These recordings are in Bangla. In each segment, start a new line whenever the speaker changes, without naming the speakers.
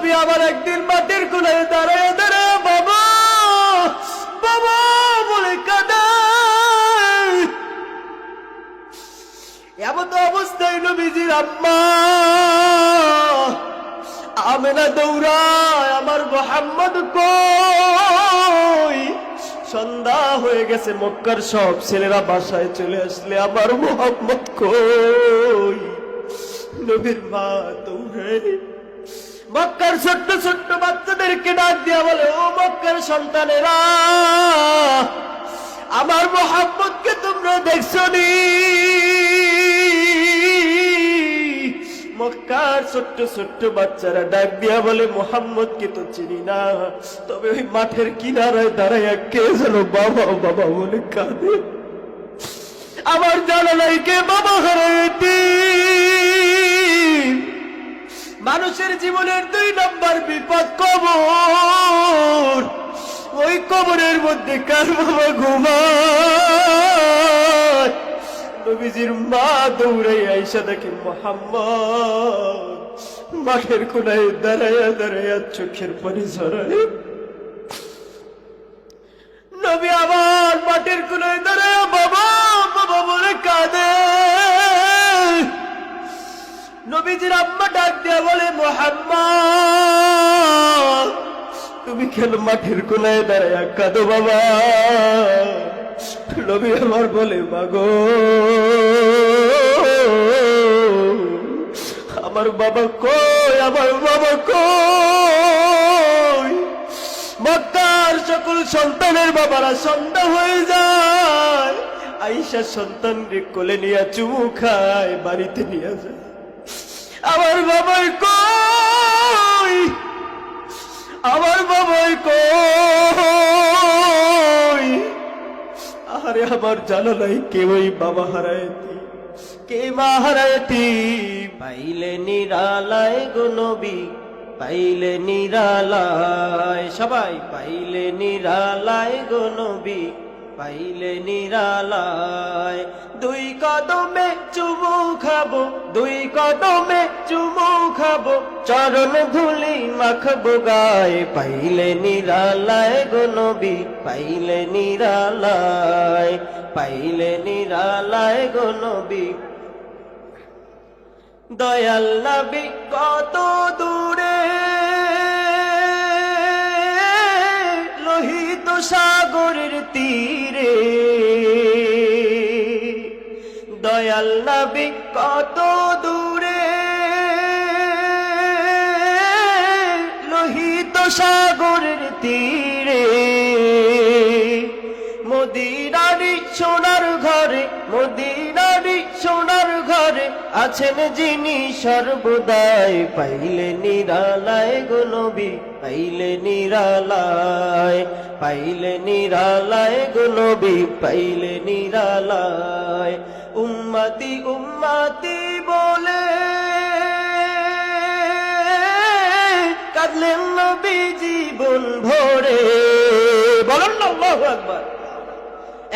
নবী আবার একদিন মাটির কোনায় দাঁড়ায় দাঁড়ায় বাবা বাবা বলে কাঁদে। এমন অবস্থায় নবীজির আম্মা আমেনা দৌড়ায়, আমার মুহাম্মদ কই? সন্ধ্যা হয়ে গেছে, মক্কার সব ছেলেরা বাসায় চলে আসলে আমার মুহাম্মদ কই? নবীর মা দৌড়ে মক্কার ছোট্ট ছোট্ট বাচ্চাদেরকে ডাক দিয়া বলে, ও মক্কার সন্তানেরা, আমার মুহাম্মদকে তোমরা দেখছো নি? মক্কার ছোট্ট ছোট্ট বাচ্চারা ডাক দিয়া বলে, মুহাম্মদকে তো চিনি না, তবে ওই মাঠের কিনারায় দাঁড়াইয়া কে যেন বাবা বাবা বলে কাঁদে। আমার জানা নাই কে বাবা হারাইতি। মানুষের জীবনের 2 নম্বর বিপদ কবর। ওই কবরের মধ্যে কার বাবা ঘুমায়? নবীজির মা দৌড়ে আইসা দেখে মুহাম্মদ মাঠের কোনায় দাঁড়াইয়া দাঁড়াইয়া চোখের পানি ঝরায়। নবী আবার মাঠের কোনায় দাঁড়াইয়া বাবা বাবা বলে কাঁদে। নবীজির আম্মা ডাক দিয়া বলে, মুহাম্মদ তুমি কেন মাঠের কোনায় দাঁড়াইয়া কাঁদো বাবা? নবী আমার বলে, মাগো আমার বাবা কই? আমার বাবা কই? মক্কার সকল সন্তানের বাবারা সন্ধ্যা হয়ে যায়, আয়েশা সন্তানকে কোলে নিয়ে চুমু খায়, বাড়িতে নিয়ে যায়। আমার বাবাই কই? আমার বাবাই কই? আরে আমার জানা নাই কে ওই বাবা হারায়তি, কে মা হারায়তি। পাইলে নিরালায় গো নবী, পাইলে নিরালায়, সবাই পাইলে নিরালায় গো নবী, পাইলে নিরালায়। 2 কদমে চুমু খাবো, 2 কদমে চুমু খাবো, চরণ ধুলি মাখবো গায়ে। পাইলে নিরালায় গো নবী, পাইলে নিরালায়, পাইলে নিরালায় গো নবী। দয়াল নবী কত দূরে, লোহিত সাগরের তীরে। দয়াল নবী কত দূরে, লোহিত সাগরের তীরে। মদিনারি সোনার ঘরে, মদিনারি সোনার ঘরে আছেন যিনি সর্বদাই। পাইলে নিরালায় গো নবী, পাইলে নিরালায়, পাইলে নিরালায় গো নবী, পাইলে নিরালায়। উম্মতি উম্মতি বলে কাঁদলেন নবী জীবন ভরে। বলেন না আল্লাহু আকবার।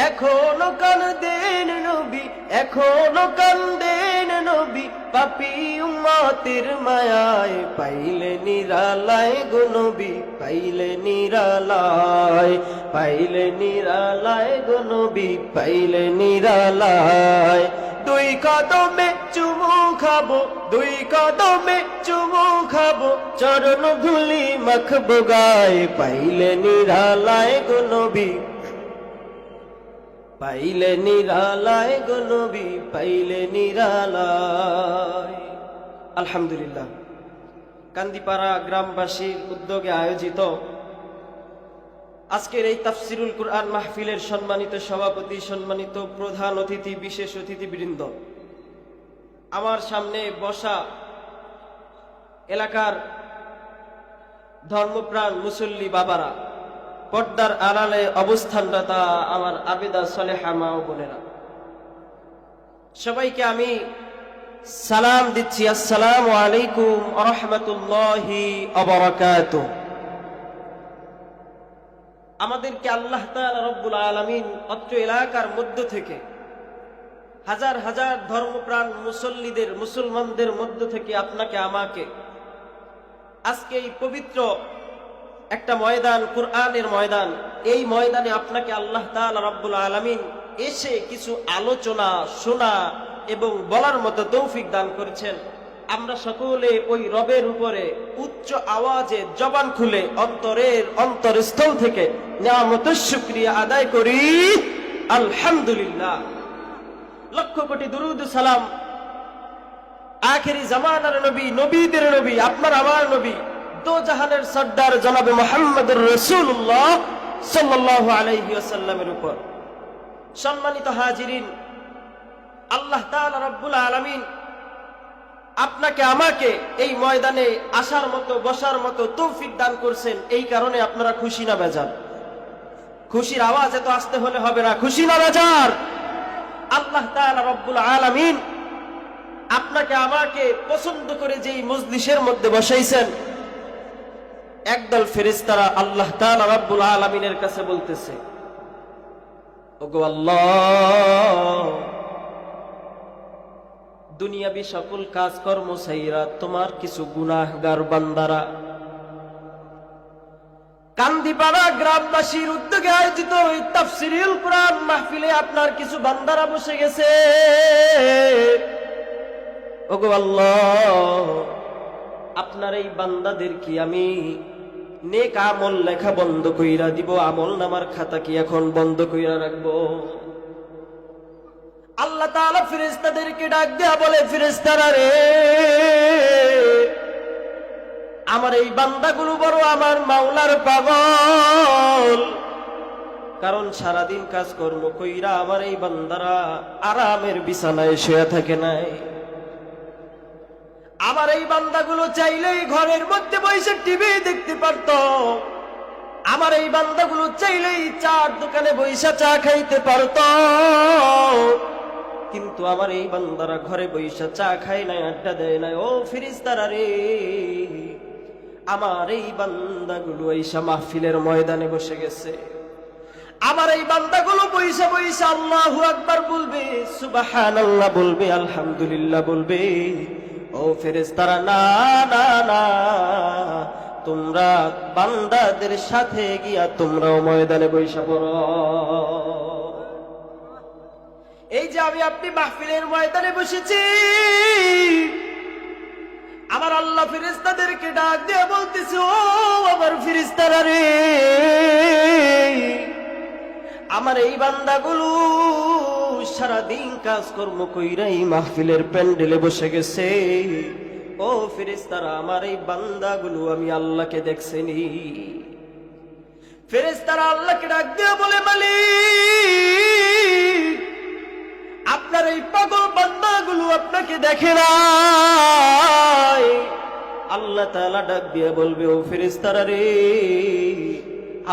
এখনো কান্দেন নবী, এখনো কান্দেন নবী, পাপী উম্মতের মায়ায়। পাইলে নিরালায় গো নবী, পাইলে নিরালায়, পাইলে নিরালায় গো নবী, পাইলে নিরালায়। 2 কদমে চুমু খাবো, 2 কদমে চুমু খাবো, চরণ ধুলি মাখবো গায়ে। পাইলে নিরালায় গো নবী, পাইলে নিরালায় গো নবী, পাইলে নিরালায়। আলহামদুলিল্লাহ, কান্দিপাড়া গ্রামবাসীর উদ্যোগে আয়োজিত আজকের এই তাফসিরুল কুরআন মাহফিলের সম্মানিত সভাপতি, সম্মানিত প্রধান অতিথি, বিশেষ অতিথিবৃন্দ, আমার সামনে বসা এলাকার ধর্মপ্রাণ মুসল্লি বাবারা, পর্দার আড়ালে অবস্থানরত আমার আবেদা সলেহা মা ও বোনেরা, সবাইকে আমি সালাম দিচ্ছি। আসসালামু আলাইকুম ওয়া রাহমাতুল্লাহি ওয়া বারাকাতুহু। আমাদেরকে আল্লাহ তাআলা রব্বুল আলামিন অত্র এলাকার মধ্য থেকে হাজার হাজার ধর্মপ্রাণ মুসল্লিদের, মুসলমানদের মধ্য থেকে আপনাকে আমাকে
আজকে এই পবিত্র একটা ময়দান, কুরআনের ময়দান, এই ময়দানে আপনাকে আল্লাহ তাআলা রাব্বুল আলামিন এসে কিছু আলোচনা শোনা এবং বলার মতো তৌফিক দান করেছেন। আমরা সকলে ওই রবের উপরে উচ্চ আওয়াজে জবান খুলে অন্তরস্থল থেকে নিয়ামতের শুকরিয়া আদায় করি, আলহামদুলিল্লাহ। লক্ষ কোটি দুরুদ সালাম আখেরি জামানার নবী, নবীদের নবী, আপনার আমার নবী, দো জাহানের সর্দার জনাবে মুহাম্মদুর রাসূলুল্লাহ সাল্লাল্লাহু আলাইহি ওয়াসাল্লামের উপর। সম্মানিত হাজিরিন, আল্লাহ তাআলা রাব্বুল আলামিন আপনাকে আমাকে এই ময়দানে আসার মতো বসার মতো তৌফিক দান করছেন। এই কারণে আপনারা খুশি না বেজার? খুশির আওয়াজ এত আসতে হলে হবে না, খুশি না বেজার? আল্লাহ তাআলা রাব্বুল আলামিন আপনাকে আমাকে পছন্দ করে যেই মজলিসের মধ্যে বসাইছেন, একদল ফেরেশতারা আল্লাহ তাআলা রাব্বুল আলামিনের কাছে বলতেছে, ওগো আল্লাহ, দুনিয়াবি সকল কাজকর্ম ছাইরা তোমার কিছু গুনাহগার বান্দারা কান্দিপাড়া গ্রামবাসীর উদ্যোগে আয়োজিত এই তাফসীরুল কুরআন মাহফিলে আপনার কিছু বান্দারা বসে গেছে। ওগো আল্লাহ, আপনার এই বান্দাদের কি আমি নেক আমল লেখা বন্ধ কইরা দিব? আমল নামার খাতা কি এখন বন্ধ কইরা রাখবো? আল্লাহ তাআলা ফেরেশতাদেরকে ডাক দেয়া বলে, ফেরেশতারা রে, আমার এই বান্দাগুলো বড় আমার মাওলার পাগল। কারণ সারাদিন কাজকর্ম কইরা আমার এই বান্দারা আরামের বিছানায় শুয়ে থাকে নাই। আমার এই বান্দাগুলো চাইলেই ঘরের মধ্যে বসে টিভি দেখতে পারত। আমার এই বান্দাগুলো চাইলেই চার দোকানে বইসা চা খাইতে পারত। কিন্তু আমার এই বান্দারা ঘরে বইসা চা খায় নাই, আড্ডা দেয় নাই। ও ফেরেশতারা রে, আমার এই বান্দাগুলো আইসা মাহফিলের ময়দানে বসে গেছে। আমার এই বান্দাগুলো বইসা বইসা আল্লাহু আকবার বলবে, সুবহানাল্লাহ বলবে, আলহামদুলিল্লাহ বলবে। ও ফেরেশতারা, না না না, তোমরা বান্দাদের সাথে গিয়া তোমরাও ময়দানে বইসা পড়ো। এই যে আমি আপনি মাহফিলের ময়দানে বসেছি, আমার আল্লাহ ফেরেশতাদেরকে ডাক দিয়ে বলতেছে, ও আমার ফেরেশতারা রে, আমার এই বান্দাগুলো সারাদিন কাজকর্ম কইরা এই মাহফিলের প্যান্ডেলে বসে গেছে। ও ফেরেশতারা, আমার এই বান্দাগুলো আমি আল্লাহকে দেখছেনি। ফেরেশতারা আল্লাহকে ডাক দিয়ে বলে, মালিক, আপনার এই পাগল বান্দাগুলো আপনাকে দেখে নাই। আল্লাহ তাআলা ডাক দিয়ে বলবে, ও ফেরেশতারা রে,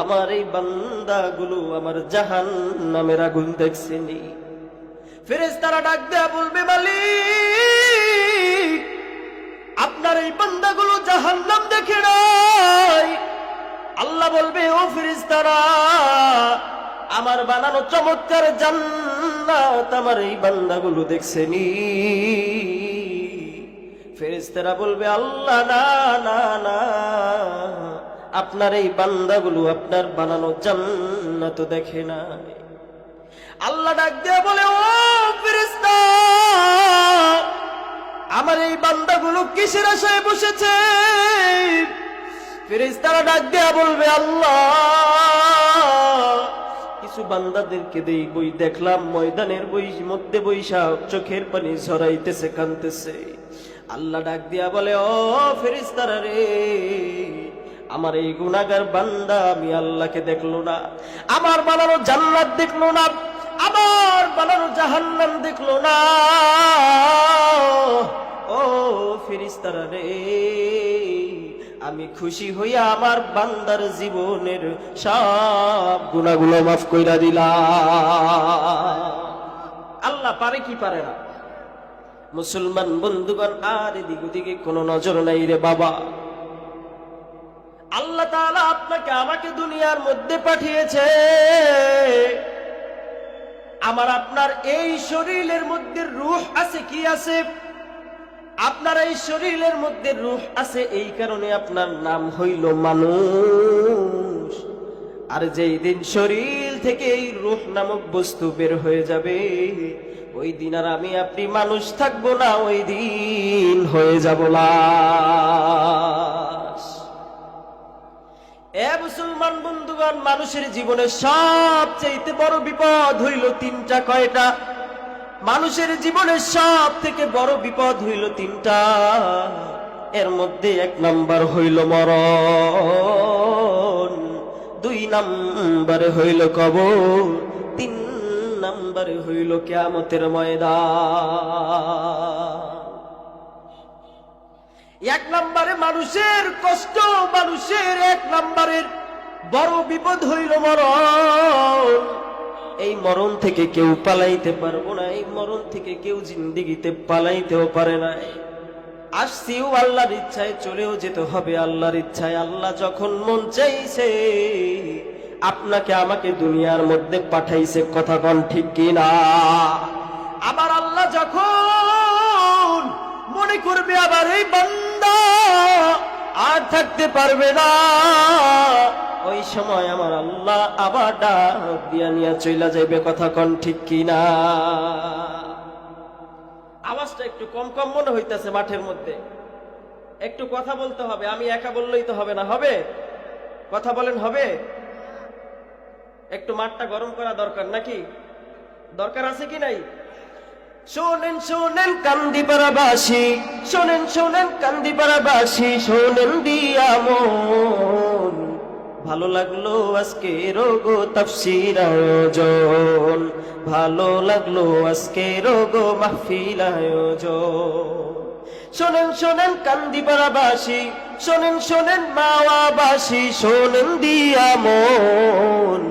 আমার এই বান্দাগুলো আমার জাহান্নামের আগুন দেখছেনি। ফেরেশতারা ডাক দিয়ে বলবে, মালিক, আপনার এই বান্দাগুলো জাহান্নাম দেখে নাই। আল্লাহ বলবে, ও ফেরেশতারা, আমার বানানো চমৎকার জান্নাত আমার এই বান্দাগুলো দেখছেনি। ফেরেশতারা বলবে, আল্লাহ না না না, আপনার এই বান্দাগুলো আপনার বানানো জান্নাত দেখে নাই। আল্লাহ ডাক দিয়ে বলে, ও ফেরেশতা, আমার এই বান্দাগুলো কিসের আশায় বসেছে? ফেরেশতারা ডাক দিয়ে বলবে, আল্লাহ, কিছু বান্দাদেরকে বই দেখলাম ময়দানের মধ্যে বইসা চোখের পানি ঝরাইতেছে, কাঁদতেছে। আল্লাহ ডাক দিয়া বলে, ও ফেরেশতারা রে, আমার এই গুনাহগার বান্দা আমি আল্লাহকে দেখলো না, আমার বানানো জান্নাত দেখলো না, আমার বানানো জাহান্নাম দেখলো না। ও ফেরেশতারা রে, আমি খুশি হইয়া আমার বান্দার জীবনের সব গুনাহগুলো মাফ কইরা দিলাম। আল্লাহ পারে কি পারে না? মুসলমান বন্ধুগণ, আর এদিক ওদিকে কোনো নজর নাই রে বাবা। আল্লাহ তাআলা আপনাকে আমাকে দুনিয়ার মধ্যে পাঠিয়েছে। আমার আপনার এই শরীরের মধ্যে রূহ আছে, কি আছে? আপনার এই শরীরের মধ্যে রূহ আছে, এই কারণে আপনার নাম হইল মানুষ। আর যেই দিন শরীর থেকে এই রূহ নামক বস্তু বের হয়ে যাবে, ওই দিন আর আমি আপনি মানুষ থাকবো না, ওই দিন হয়ে যাব লাশ। এ মুসলমান বন্ধুগণ, মানুষের জীবনে সবচেয়ে বড় বিপদ হইল তিনটা। কয়টা? মানুষের জীবনে সব থেকে বড় বিপদ হইল তিনটা। এর মধ্যে এক নাম্বার হইল মরণ, দুই নাম্বারে হইল কবর, তিন নাম্বারে হইল কিয়ামতের ময়দান। এক নাম্বারে মানুষের কষ্ট, মানুষের এক নাম্বারের বড় বিপদ হইল মরণ। এই মরণ থেকে কেউ পালাইতে পারবো না, এই মরণ থেকে কেউ জিন্দেগিতে পালাইতেও পারে না। আসছিও আল্লাহর ইচ্ছায়, চলেও যেতে হবে আল্লাহর ইচ্ছায়। আল্লাহ যখন মন চাইছে আপনাকে আমাকে দুনিয়ার মধ্যে পাঠাইছে, কথা কোন ঠিক কিনা? আবার আল্লাহ যখন মনে করবে আবার এই বান্দা আর থাকতে পারবে না, ওই সময় আমার আল্লাহ আবার ডাক দিয়া নিয়ে চইলা যাইবে, কথা কোন ঠিক কিনা? আওয়াজটা একটু কম কম মনে হইতেছে মাঠের মধ্যে, একটু কথা বলতে হবে। আমি একা বললেই তো হবে না, হবে? কথা বলেন, হবে? একটু মাঠটা গরম করা দরকার, নাকি? দরকার আছে কি নাই? শোনেন শোনেন কান্দিপাড়াবাসী, শোনেন শোনেন কান্দিপাড়াবাসী, শোনেন দিয়া মন, ভালো লাগলো আজকে রোগো তাফসীর আয়োজন, ভালো লাগলো আজকে রোগো মাহফিল আয়োজন। শোনেন শোনেন কান্দিপাড়াবাসী, শোনেন শোনেন মাওয়াবাসী, শোনেন দিয়া মন,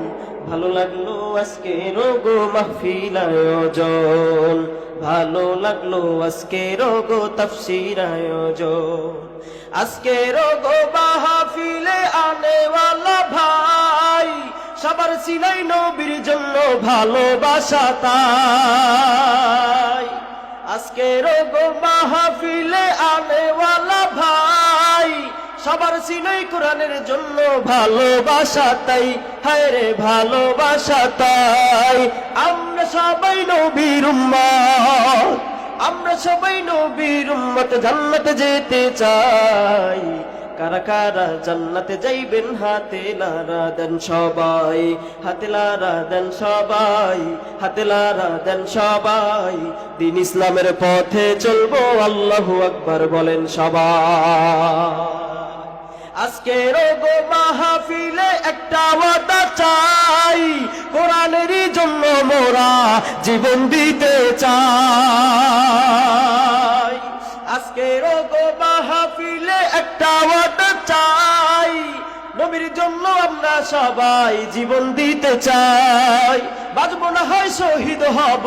ভালো লাগলো আজকে রোগো মাহফিল আয়োজন, ভালো লাগলো আজকে রোগো তাফসীর আয়োজন। আজকে রোগো মাহফিলে আনেওয়ালা ভাই, সবার সিলাই নবীর জন্য ভালোবাসা তাই। আজকে রোগো মাহফিলে আনেওয়ালা ভাই, সবার সিলাই কোরআনের জন্য ভালোবাসা তাই, হায় রে ভালোবাসা তাই। আমরা সবাই নবীর উম্মত, আমরা সবাই নবীর উম্মত, জান্নাতে যেতে চাই। কারা কারা জান্নাতে যাইবেন হাতে লারা দেন সবাই, হাতে লারা দেন সবাই, হাতে লারা দেন সবাই। দিন ইসলামের পথে চলবো, আল্লাহু আকবার বলেন সবাই। আজকে রোগো মাহফিলে একটা ওয়াদা চাই, কোরআনেরই জন্য মোরা জীবন দিতে চাই। আজকে রোগো মাহফিলে একটা ওয়াদা চাই, নবীর জন্য আমরা সবাই জীবন দিতে চাই। বাঁচবো না হয় শহীদ হব,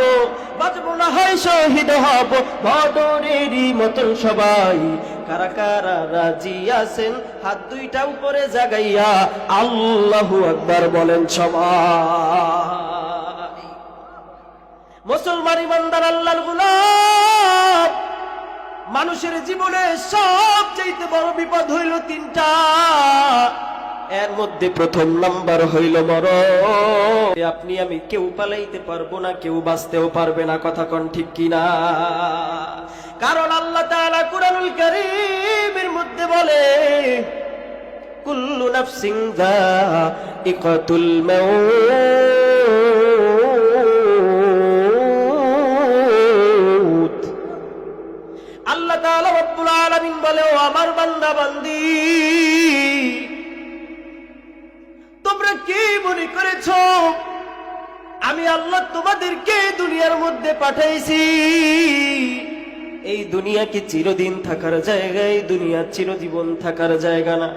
বাঁচবো না হয় শহীদ হব, বদরেরই মতন সবাই। কারা কারা রাজি আছেন হাত দুইটা উপরে জাগাইয়া আল্লাহু আকবার বলেন সবাই। মুসলমান ইমানদার আল্লাহর গোলাম, মানুষের জীবনে সবচেয়ে বড় বিপদ হইল তিনটা। এর মধ্যে প্রথম নাম্বার হইল মরণ। আপনি আমি কেউ পালাইতে পারবো না, কেউ বাঁচতেও পারবে না, কথা কোন ঠিক কিনা? কারণ আল্লাহ তাআলা কুরআনুল কারীমের মধ্যে বলে, কুল্লু নাফসিন যায়িকাতুল মাউত। আল্লাহ তাআলা রব্বুল আলামিন বলে, ও আমার বান্দা বান্দি, তোমরা কি মনে করেছো আমি আল্লাহ তোমাদেরকে দুনিয়ার মধ্যে পাঠাইছি? এই দুনিয়া কি চিরদিন থাকার জায়গা? এই দুনিয়া চিরজীবন থাকার জায়গা না।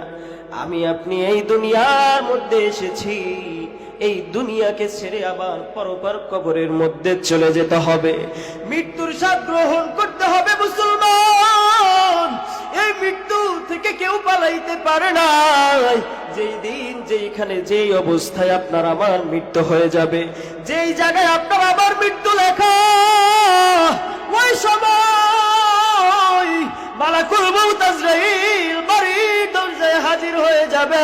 আমি আপনি এই দুনিয়ার মধ্যে এসেছি, এই দুনিয়াকে ছেড়ে আবার পরপর কবরের মধ্যে চলে যেতে হবে, মৃত্যুর স্বাদ গ্রহণ করতে হবে। মুসলমান, এই মৃত্যু থেকে কেউ পালাইতে পারে না। যেই দিন, যেইখানে, যেই অবস্থায় আপনার আমার মৃত্যু হয়ে যাবে, যেই জায়গায় আপনার আমার মৃত্যু লেখা, ওই সময়
মালাকুল মউত আজরাইল বাড়ির দরজায় হাজির হয়ে যাবে,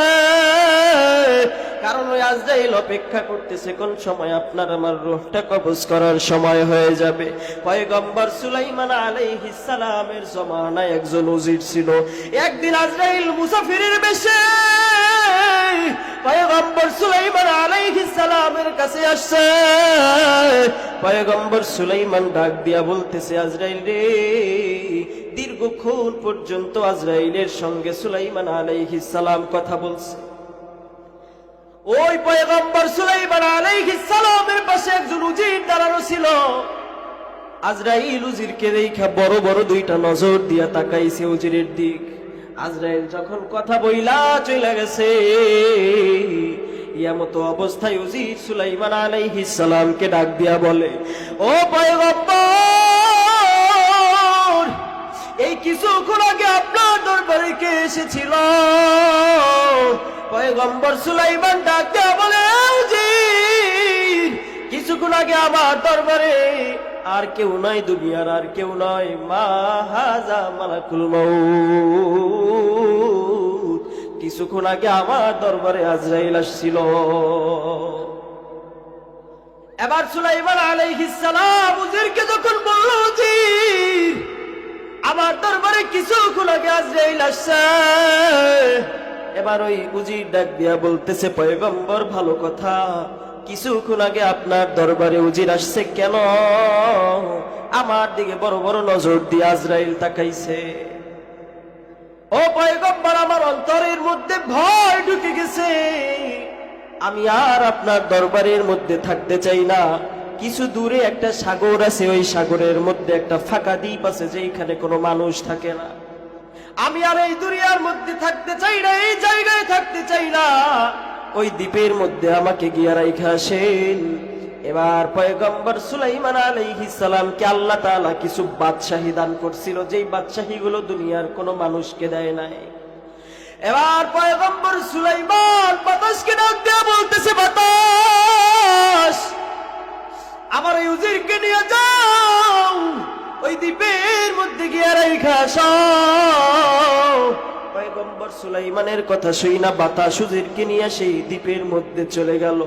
কারণ ওই আজরাইল অপেক্ষা করতেছে কোন সময় আপনার আমার রূহটা কবজ করার সময় হয়ে যাবে। পয়গম্বর সুলাইমান আলাইহিস সালামের জমানায় একজন উজির ছিল। একদিন আজরাইল মুসাফিরের বেশে পয়গম্বর সুলাইমান আলাইহিস সালামের কাছে আসছে। পয়গম্বর সুলাইমান ডাক দিয়া বলতেছে, আজরাইল রে। দীর্ঘক্ষণ পর্যন্ত আজরাইলের সঙ্গে সুলাইমান আলাইহিস সালাম কথা বলছে। ওই পয়গম্বর সুলাইমান আলাইহিস সালামের পাশে একজন উজির দাঁড়ানো ছিল। আজরাইল উজিরকে দেখা বড় বড় দুইটা নজর দিয়া তাকাইছে উজিরের দিক। আজরাইল যখন কথা বইলা চলে গেছে, ইয়ামতো অবস্থায় উজির সুলাইমান আলাইহিস সালামকে ডাক দিয়া বলে, ও পয়গম্বর, এই কিছুক্ষণ আগে আপনার দরবারে কে এসেছিল? পয়গম্বর সুলাইমান ডাক দিয়া বলে, উজির, কিছুক্ষণ আগে আমার দরবারে আর কেউ নাই, দুনিয়ার আর কেউ নয়, মা হাজা মালাকুল মউত। কিছুক্ষণ আগে আমার দরবারে আজরাইল আসছিল। এবার সুলাইমান আলাইহিস সালাম উজিরকে যখন বলল, উজির, আমার দরবারে কিছুক্ষণ আগে আজরাইল আসছে। এবার ওই উজির ডাক দিয়া বলতেছে, পয়গম্বর, ভালো কথা, কিছুক্ষণ আগে আপনার দরবারে উজির আসছে কেন? আমার দিকে বড় বড় নজর দিয়ে আজরাইল তাকাইছে। ও পয়গম্বর, আমার অন্তরের মধ্যে ভয় ঢুকে গেছে, আমি আর আপনার দরবারের মধ্যে থাকতে চাই না। কিছু দূরে একটা সাগর আছে, ওই সাগরের মধ্যে একটা ফাঁকা দ্বীপ আছে যেখানে কোনো মানুষ থাকে না। আমি আর এই দুনিয়ার মধ্যে থাকতে চাই না, এই জায়গায় থাকতে চাই না, ওই দ্বীপের মধ্যে আমাকে গিয়া রাইখা আসেন। এবার পয়গম্বর সুলাইমান আলাইহিস সালামকে আল্লাহ তাআলা কিছু বাদশাহী দান করছিল, যেই বাদশাহীগুলো দুনিয়ার কোনো মানুষকে দেয় নাই। এবার পয়গম্বর সুলাইমান বাতাসকে ডাক দিয়া বলতেছে, বাতাস, আমার এই উজিরকে নিয়ে যাও, ওই দ্বীপের মধ্যে গিয়া রাইখা আসো। পয়গম্বর সুলাইমানের কথা শুই না বাতাস উজিরকে নিয়ে সেই দ্বীপের মধ্যে চলে গেল।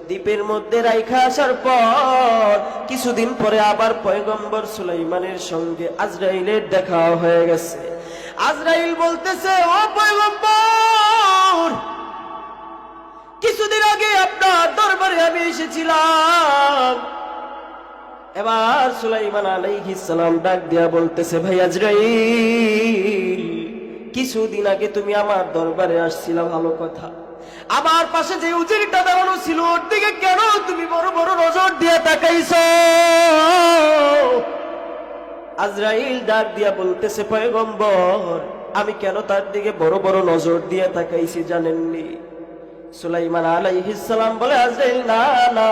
দ্বীপের মধ্যে রাইখা আসার পর কিছুদিন পরে আবার পয়গম্বর সুলাইমানের সঙ্গে আজরাইলের দেখা হয়ে গেছে। আজরাইল বলতেছে, ও পয়গম্বর, কিছুদিন আগে আপনার দরবারে আমি এসেছিলাম। এবার সুলাইমান আলাইহিস সালাম ডাক দিয়া বলতেছে, ভাই আজরাইল, কিছুদিন আগে তুমি আমার দরবারে আসছিলা, ভালো কথা, আমার পাশে যে উজিরটা দাঁড়ানো ছিল ওর দিকে কেন তুমি বড় বড় নজর দিয়ে তাকাইছো? আজরাইল ডাক দিয়া বলতেছে, পয়গম্বর, আমি কেন তার দিকে বড় বড় নজর দিয়ে তাকাইছি জানেননি? সুলাইমান আলাইহিস সালাম বলে, আজরাইল, না না।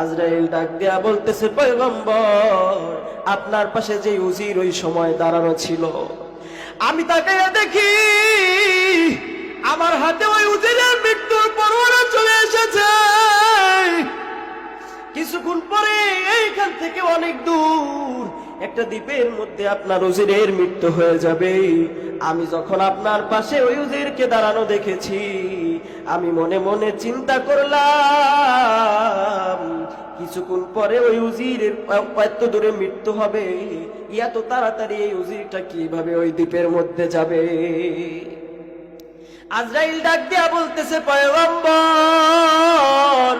আজরাইল ডাক দিয়া বলতেছে, পয়গম্বর, আপনার পাশে যে উজির ওই সময় দাঁড়ানো ছিল, আমি তাকে দেখি আমার হাতে ওই উজিরের মৃত্যুর পরোয়ানা চলে এসেছে। কিছুক্ষণ পরে এইখান থেকে অনেক দূর একটা দ্বীপের মধ্যে আপনার উজিরের মৃত্যু হয়ে যাবে। আমি যখন আপনার পাশে ওই উজিরকে দাঁড়ানো দেখেছি, আমি মনে মনে চিন্তা করলাম, কিছুক্ষণ পরে ওই উজিরের এত দূরে মৃত্যু হবে, এত তাড়াতাড়ি এই উজিরটা কিভাবে ওই দ্বীপের মধ্যে যাবে? আজরাইল ডাক দিয়া বলতেছে, পয়গম্বর,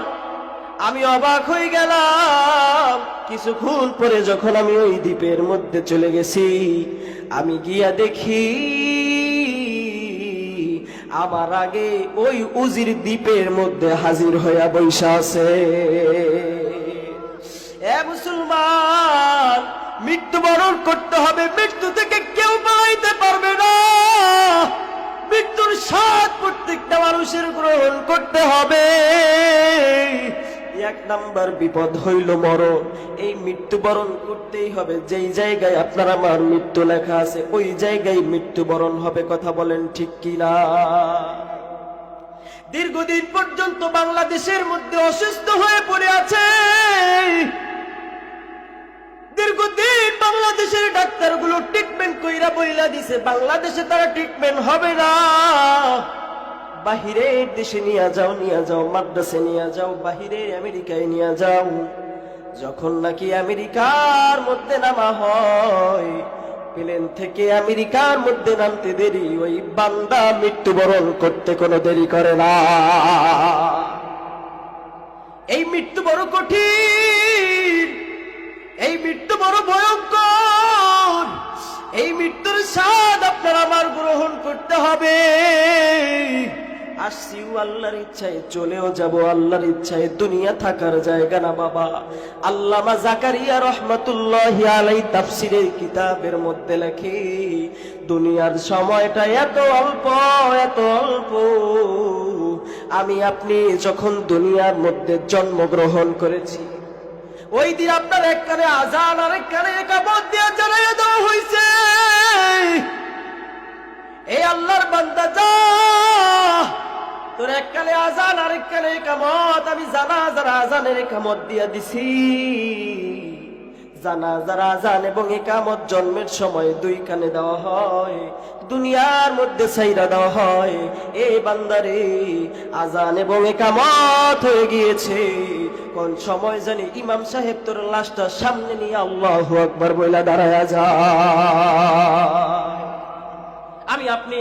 আমি অবাক হয়ে গেলাম। কিছুক্ষণ পরে যখন আমি ওই দ্বীপের মধ্যে চলে গেছি, আমি গিয়া দেখি আমার আগে ওই উজির দ্বীপের মধ্যে হাজির হইয়া বৈশা আছে। এ মুসলমান, মৃত্যুবরণ করতে হবে, মৃত্যু থেকে কেউ পালাইতে পারবে না। মৃত্যুর স্বাদ প্রত্যেকটা মানুষের গ্রহণ করতে হবে। এক নাম্বার বিপদ হইল মরণ। এই মৃত্যুবরণ করতেই হবে। যেই জায়গায় আপনার আমার মৃত্যু লেখা আছে ওই জায়গায় মৃত্যুবরণ হবে। কথা বলেন ঠিক কিনা? দীর্ঘদিন পর্যন্ত বাংলাদেশের মধ্যে অসুস্থ হয়ে পড়ে আছে। দীর্ঘদিন
বাংলাদেশের ডাক্তারগুলো ট্রিটমেন্ট কইরা বইলা দিছে বাংলাদেশে তারা ট্রিটমেন্ট হবে না, বাহিরের দেশে নিয়ে যাও, মাদ্রাসে নিয়ে যাও, বাহিরের আমেরিকায় নিয়ে যাও। যখন নাকি আমেরিকার মধ্যে নামা হয়, প্লেন থেকে আমেরিকার মধ্যে নামতে দেরি, ওই বান্দা মৃত্যুবরণ করতে কোনো দেরি করে না। এই মৃত্যু বড় কঠিন, এই মৃত্যু বড় ভয়ঙ্কর, এই মৃত্যুর স্বাদ আপনার আমার গ্রহণ করতে হবে। আসছিও আল্লাহর ইচ্ছায়, চলেও যাব আল্লাহর ইচ্ছায়, দুনিয়া থাকার জায়গা না বাবা। আল্লামা জাকারিয়া রহমাতুল্লাহি আলাইহি তাফসীরের কিতাবের মধ্যে লেখে, দুনিয়ার সময়টা এত অল্প, এত অল্প। আমি আপনি যখন দুনিয়ার মধ্যে জন্মগ্রহণ করেছি, ওই দিন আপনার এক কানে আজান আর এক কানে ইকামত দিয়ে জানাইয়া দেওয়া হয়েছে, এই আল্লাহর বান্দা যা, তোর এক কানে আজান আর এক কানে ইকামত আমি জানাজার আজানের ইকামত দিয়া দিছি। জানাজার আজান এবং ইকামত জন্মের সময় দুই কানে দেওয়া হয়, দুনিয়ার মধ্যে ছাইরা দেওয়া হয়। এই বান্দারে আজান এবং ইকামত হয়ে গিয়েছে, কোন সময় জানি ইমাম সাহেব তোর লাশটা সামনে নিয়ে আল্লাহু আকবার বইলা দাঁড়ায়া যায়। আমি আপনি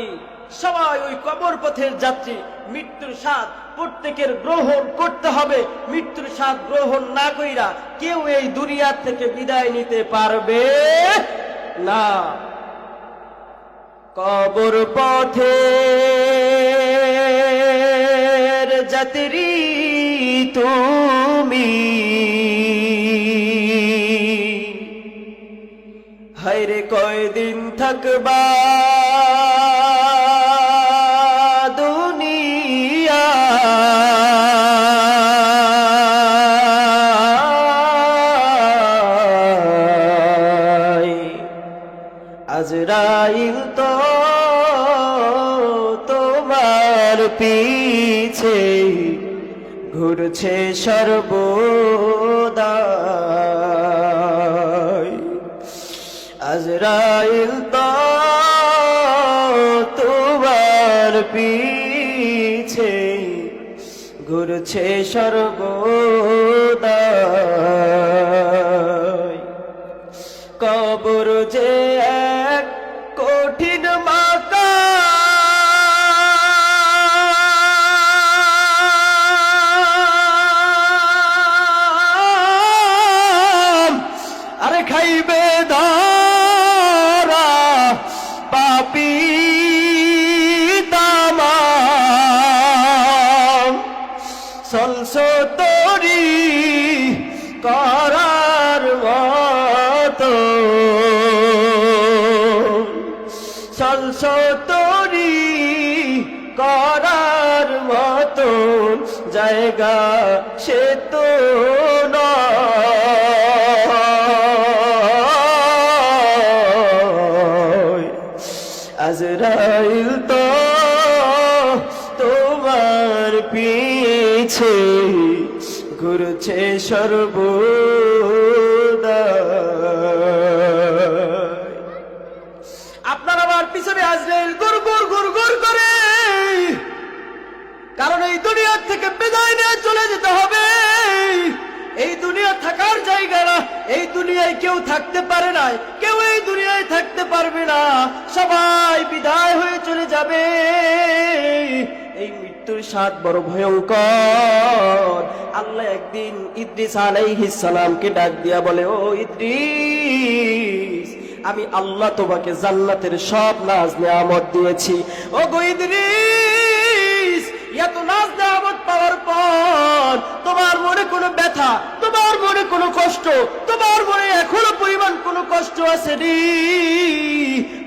সবাই ওই কবর পথের যাত্রী, মৃত্যুর স্বাদ প্রত্যেকের গ্রহণ করতে হবে। মৃত্যুর স্বাদ গ্রহণ না কইরা কেউ এই দুনিয়া থেকে বিদায় নিতে পারবে না। কবর পথের যাত্রী তুমি, হায়রে কয়দিন থাকবা আজরাইল তো তোমার পিছে ঘুরছে সর্বদা, আজরাইল তো তোমার পিছে ঘুরছে সর্বদা। কবর যে এক কঠিন মাকাম, আরে খাইবে ধরা পাপী তামাম, সংসতরি করার মতো, সংসতরি করার মতো জায়গা সে তো নয়। আজরাইল তো তোমার পিছে ঘুরছে সর্বদা। আপনার আমার পিছনে আজরাইল গুর গুর গুর গুর করে, কারণ এই দুনিয়া থেকে বিদায় নিয়ে চলে যেতে হবে। এই দুনিয়া থাকার জায়গা না, এই দুনিয়ায় কেউ থাকতে পারে না, কেউ এই দুনিয়ায় থাকতে পারবে না, সবাই বিদায় হয়ে চলে যাবে। এই মৃত্যুর স্বাদ বড় ভয়ঙ্কর। আল্লাহ একদিন ইদ্রিস আলাইহিস সালামকে ডাক দিয়া বলে, ও ইদ্রিস, আমি আল্লাহ তোমাকে জান্নাতের সব নাজ নিয়ামত দিয়েছি। ও গো ইদ্রিস, এত নাজ নিয়ামত পাওয়ার পর তোমার মনে কোনো ব্যথা, তোমার মনে কোনো কষ্ট, তোমার মনে এখনো পরিমাণ কোনো কষ্ট আছে নি?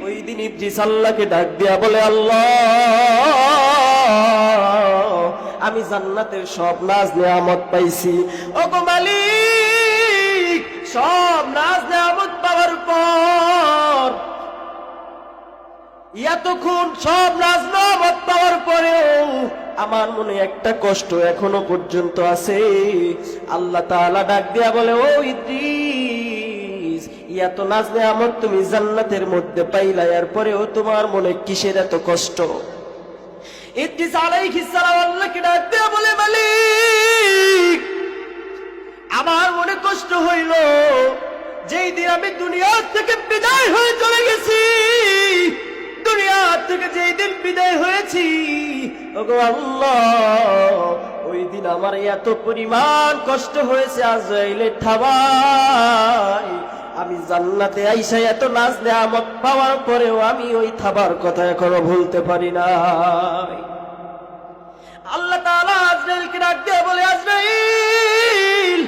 ওই দিন ইদ্রিস আল্লাহকে ডাক দিয়া বলে, আল্লাহ, আমি জান্নাতের সব নাজ নিয়ামত পাইছি। ও গো মালিক, সব নাজ নিয়ামত পাওয়ার পর, এতক্ষণ সব নাজ নিয়ামত পাওয়ার পরেও আমার মনে একটা কষ্ট এখনো পর্যন্ত আছে। আল্লাহ তাআলা ডাক দিয়া বলে, ও ইদ্রিস, এত নাজ নেয়ামত তুমি জান্নাতের মধ্যে পাইলা, এরপরেও তোমার মনে কিসের এত কষ্ট? ইদ্রিস আলাইহিস সালাম আল্লাহকে ডাক দিয়ে বলে, মালিক, আমার মনে কষ্ট হইল যেই দিন আমি দুনিয়া থেকে বিদায় হয়ে চলে গেছি, দুনিয়া থেকে যেই দিন বিদায় হয়েছি, ওগো আল্লাহ, ওই দিন আমার এত পরিমাণ কষ্ট হয়েছে। আজরাইলে থাবাই, আমি জান্নাতে আইসা এত নাজ নেয়ামত পাওয়ার পরেও আমি ওই থাবার কথা এখনো ভুলতে পারি না। আল্লাহ তাআলা আজরাইলকে ডাক দিয়ে বলে, আজরাইল,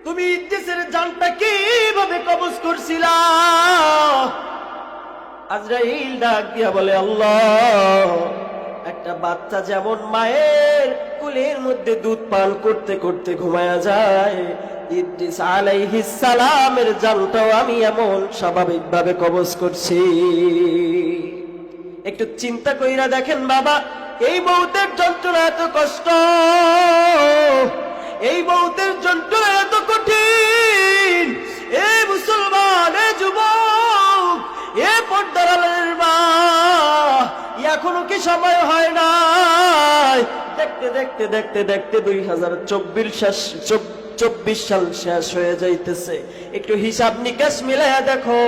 তুমি ইদ্রিসের জানটা কিভাবে কবজ করছিলা? আজরাইল ডাক দিয়া বলে, আল্লাহ, একটা বাচ্চা যেমন মায়ের কোলের মধ্যে দুধ পান করতে করতে ঘুমায়া যায়, ইদ্রিস আলাইহিস সালামের জানটাও আমি এমন স্বাভাবিকভাবে কবজ করছি। একটু চিন্তা কইরা দেখেন বাবা, এই মৌতের যন্ত্রণা এত কষ্ট, এই মৌতের যন্ত্রণা এত কঠিন। এ মুসলমান, এ যুবক, এ পর্দার আলের মা, এখনো কি সময় হয় না? দেখতে দেখতে দেখতে দেখতে 2024 সাল শেষ হয়ে যাইতেছে। একটু হিসাব নিকাশ মিলাইয়া দেখো,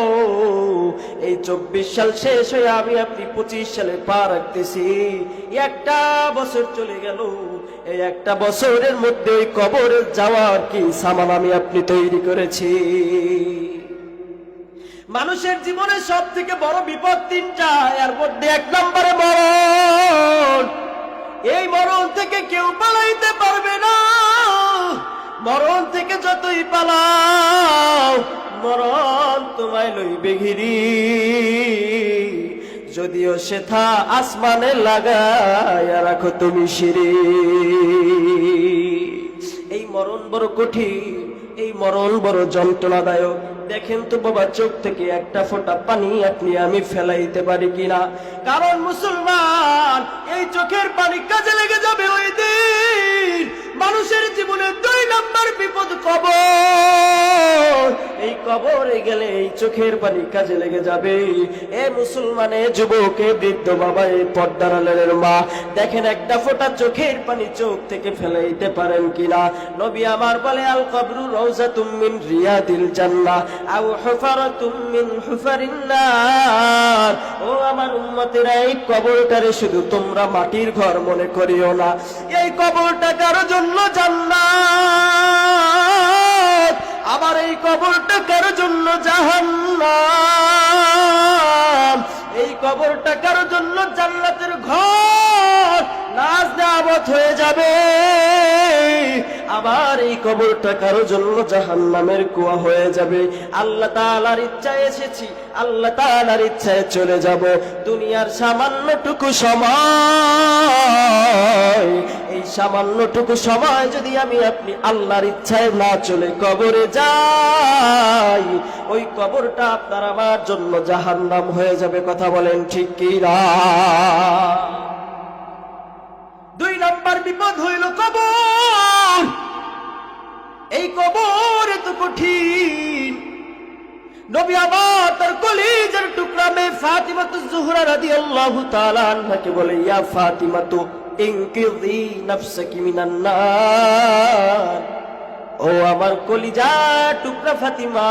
এই 24 সাল শেষ হয়ে আমি আপনি 25 সালে পা রাখতেছি। একটা বছর চলে গেল, এই একটা বছরের মধ্যে ওই কবরে যাওয়ার কি সামান আমি আপনি তৈরি করেছি? মানুষের জীবনে সব থেকে বড় বিপদ তিনটা, এর মধ্যে 1 নম্বরে মরণ। এই মরণ থেকে কেউ পালাইতে পারবে না। মরণ থেকে যতই পালাও, মরণ তোমায় লইবে ঘিরি, যদিও সেথা আসমানে লাগায়া রাখো তুমি সিঁড়ি। এই মরণ বড় কঠিন, এই মরণ বড় যন্ত্রণাদায়ক। দেখেন তো বাবা, চোখ থেকে একটা ফোঁটা পানি আপনি আমি ফেলাইতে পারি কিনা? কারণ মুসলমান, এই চোখের পানি কাজে লেগে যাবে ওই দিন। মানুষের জীবনে 2 নম্বর বিপদ কবর। এই কবরে গেলে এই চোখের পানি কাজে লেগে যাবে। এ মুসলমানে, যুবকে, বৃদ্ধ বাবা, এই পর্দার আলের মা, দেখেন একটা ফোঁটা চোখের পানি চোখ থেকে ফেলাইতে পারেন কিনা? নবী আমার বলে, আল কবরু রাউযাতুম মিন রিয়াদিল জান্নাহ আও হুফারাতুম মিন হুফারিন নার। ও আমার উম্মতেরা, এই কবরটারে শুধু তোমরা মাটির ঘর মনে করিও না। এই কবরটা কারো জন্য জান্নাত, আবার এই কবরটা কারো জন্য জাহান্নাম। এই কবরটা কারো জন্য জান্নাতের ঘর, নাজ নেয়ামত হয়ে যাবে। আবার এই কবরটা কারো জন্য জাহান্নামের কুয়া হয়ে যাবে। আল্লাহ তাআলার ইচ্ছায় এসেছি, আল্লাহ তাআলার ইচ্ছায় চলে যাব। দুনিয়ার সামান্যটুকু সময়, এই সামান্যটুকু সময় যদি আমি আপনি আল্লাহর ইচ্ছায় না চলে কবরে যাই, ওই কবরটা আপনার আমার জন্য জাহান্নাম হয়ে যাবে। কথা বলেন ঠিক কি না? 2 নম্বর বিপদ হইল কবর। এই কবর এত কঠিন। নবী আমার তার কলিজার টুকরা মেয়ে ফাতিমাতুজ জোহরা রাদিয়াল্লাহু তাআলা আনহাকে বলে, ইয়া ফাতিমাতু ইনকিযি নাফসাকি মিনান নার। ও আমার কলিজার টুকরা ফাতিমা,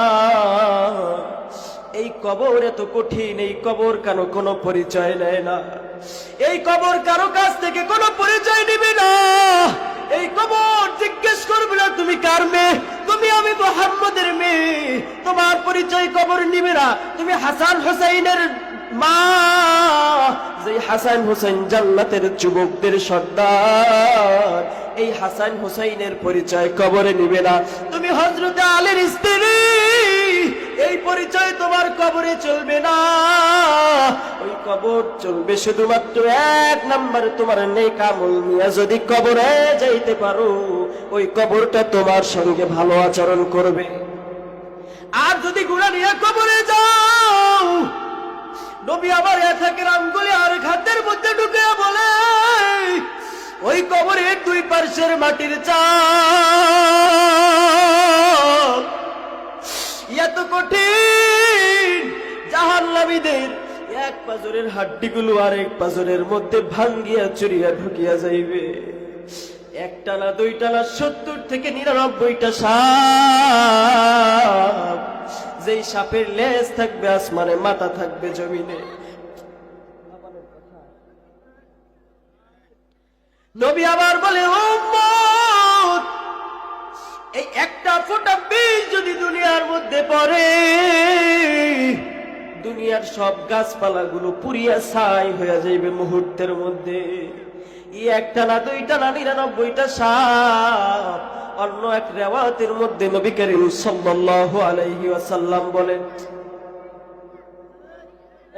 এই কবর এত কঠিন, এই কবর কেন কোনো পরিচয় নেয় না? এই কবর কারো কাছ থেকে কোনো পরিচয় নিবে না। এই কবর জিজ্ঞেস করবে না তুমি কার মেয়ে, তুমি আমি মুহাম্মদের মেয়ে। তোমার পরিচয় কবর নিবে না। তুমি হাসান হুসাইনের মা, যে হাসান হুসাইন জান্নাতের যুবকদের সর্দার, এই হাসান হুসাইনের পরিচয় কবরে নিবে না। তুমি হযরত আলীর স্ত্রী, এই পরিচয় তোমার কবরে চলবে না। ওই কবর চলবে শুধুমাত্র 1 নম্বরে তোমার নেক আমল নিয়ে যদি কবরে যাইতে পারো, ওই কবরটা তোমার সঙ্গে ভালো আচরণ করবে। আর যদি গুনাহ নিয়ে কবরে যাও, নবী আবার একের আঙ্গুলে আর হাতের মধ্যে ঢুকে বলে, ওই কবরের 2 পার্শ্বের মাটির চাল
এত কঠিন, জাহান্নামীদের এক পাজরের হাড্ডিগুলো আরেক পাজরের মধ্যে ভাঙ্গিয়া চুরিয়া ঢুকিয়া যাইবে। একটা না দুইটা না 70 থেকে 99টা সাপ, যেই সাপের লেজ থাকবে আসমানে, মাথা থাকবে জমিনে। নবী আবার বলে, উম্মত, এই একটা ফোঁটা বীজ যদি দুনিয়ার মধ্যে পড়ে, দুনিয়ার সব গাছপালাগুলো পুড়িয়া ছাই হয়ে যাইবে মুহূর্তের মধ্যে। এই একটা না দুইটা না 99টা সাপ। অন্য এক রিওয়ায়াতের মধ্যে নবী করিম সাল্লাল্লাহু আলাইহি ওয়াসাল্লাম বলেন,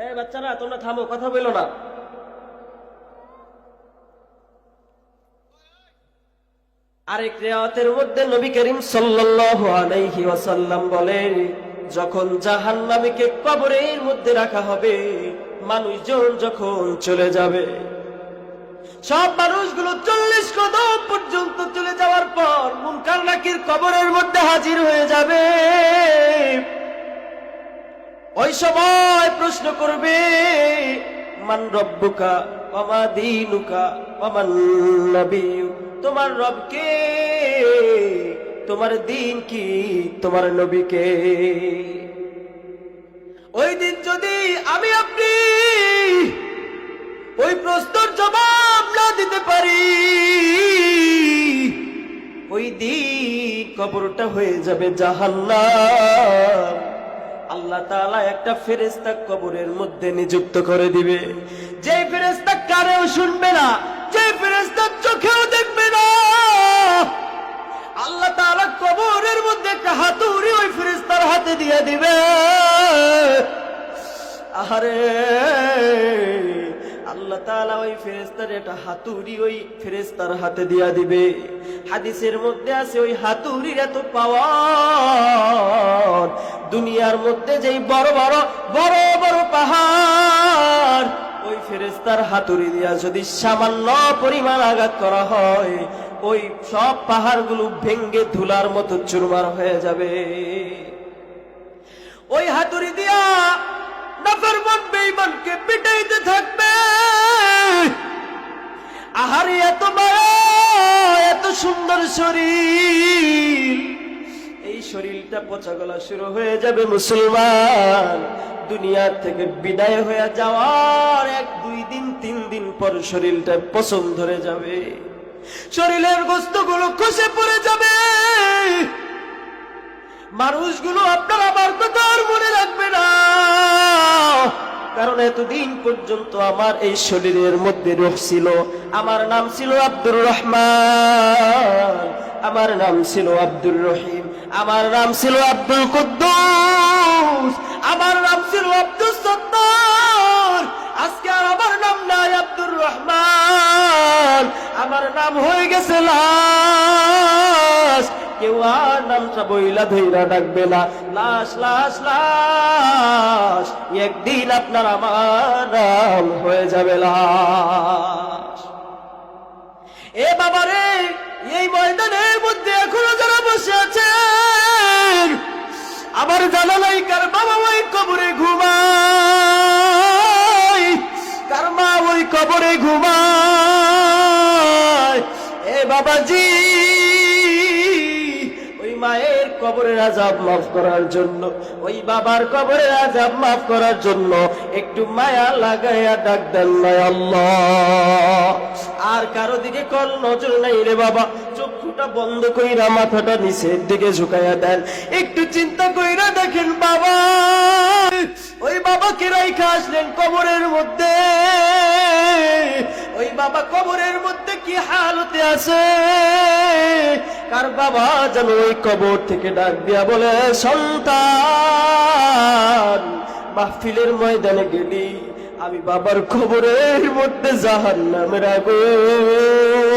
এই বাচ্চারা তোমরা থামো, কথা বলো না। আরেক রিওয়ায়াতের মধ্যে নবী করিম সাল্লাল্লাহু আলাইহি ওয়াসাল্লাম বলেন, যখন জাহান্নামীকে কবরের মধ্যে রাখা হবে, মানুষজন যখন চলে যাবে, সব মানুষগুলো 40 কদম পর্যন্ত চলে যাওয়ার পর মুনকার নাকির কবরের মধ্যে হাজির হয়ে যাবে। ওই সময় প্রশ্ন করবে, মান রব্বুকা ওয়া মা দীনুকা ওয়া মান নাবিয়্যুক, তোমার রব কে, তোমার দিন কি, তোমার নবী কে? ওই দিন যদি আমি আপনি ওই প্রশ্নের জবাব না দিতে পারি, ওই দিন কবরটা হয়ে যাবে জাহান্নাম। আল্লাহ তাআলা একটা ফেরেশতা কবরের মধ্যে নিযুক্ত করে দিবে, যে ফেরেশতা কানেও শুনবে না, যে ফেরেশতা চোখেও দেখবে না। আল্লাহ তাআলা কবরের মধ্যে একটা হাতুড়ি ওই ফেরেশতার হাতে দিয়ে দিবে। আরে আল্লাহ তাআলা ওই ফেরেশতার একটা হাতুড়ি ওই ফেরেশতার হাতে দিয়া দিবে। হাদিসের মধ্যে আছে, ওই হাতুড়ির এত পাওয়ার, দুনিয়ার মধ্যে যেই বড় বড় বড় বড় পাহাড়, ওই ফেরেশতার হাতুড়ি দিয়া যদি সামান্য পরিমাণ আঘাত করা হয়, ওই সব পাহাড়গুলো ভেঙ্গে ধুলার মতো চুরমার হয়ে যাবে। ওই হাতুড়ি দিয়া নাফরমান বেঈমানকে পিটাইতে থাকবে। আহারে এত মায়া, এত সুন্দর শরীর, এই শরীরটা পচা গলা শুরু হয়ে যাবে। মুসলমান দুনিয়ার থেকে বিদায় হয়ে যাওয়ার 1, 2 দিন 3 দিন পর শরীরটা পচন ধরে যাবে, শরীরের গোস্তগুলো খসে পড়ে যাবে। মানুষগুলো আপনার আমার কথা আর মনে রাখবে না, কারণ এতদিন পর্যন্ত আমার এই শরীরের মধ্যে রূহ ছিল। আমার নাম ছিল আব্দুর রহমান, আমার নাম ছিল আব্দুর রহিম, আমার নাম ছিল আব্দুল কুদ্দুস, আমার নাম ছিল আব্দুস সত্তার। আজকে আর আমার নাম নাই আব্দুর রহমান, আমার নাম হয়ে গেছে লাশ। কেউ আর নামটা বইলা ধইরা ডাকবে না, লাশ লাশ লাশ। একদিন আপনার আমার নাম হয়ে যাবে লাশ। এ বাবারে, এই ময়দানের মধ্যে এখনো যারা বসে আছেন, আমার জানা নাই কার বাবা ওই কবরে ঘুমায়, কার মা ওই কবরে ঘুমায়। এ বাবাজি, মায়ের কবরের আযাব মাফ করার জন্য, ওই বাবার কবরের আযাব মাফ করার জন্য একটু মায়া লাগাইয়া ডাক দেন না আল্লাহ। আর কারো দিকে কোন নজর নাই রে বাবা, চক্ষুটা বন্ধ কইরা মাথাটা নিচের দিকে ঝুঁকাইয়া দেন, একটু চিন্তা কইরা দেখেন বাবা, ওই বাবাকে রাইখা আসলেন কবরের মধ্যে, ওই বাবা কবরের মধ্যে কি হালতে আছে। কার বাবা যেন ওই কবর থেকে ডাক দিয়া বলে, সন্তান, মাহফিলের ময়দানে গেলি, আমি বাবার কবরের মধ্যে জাহান্নামের আগুন,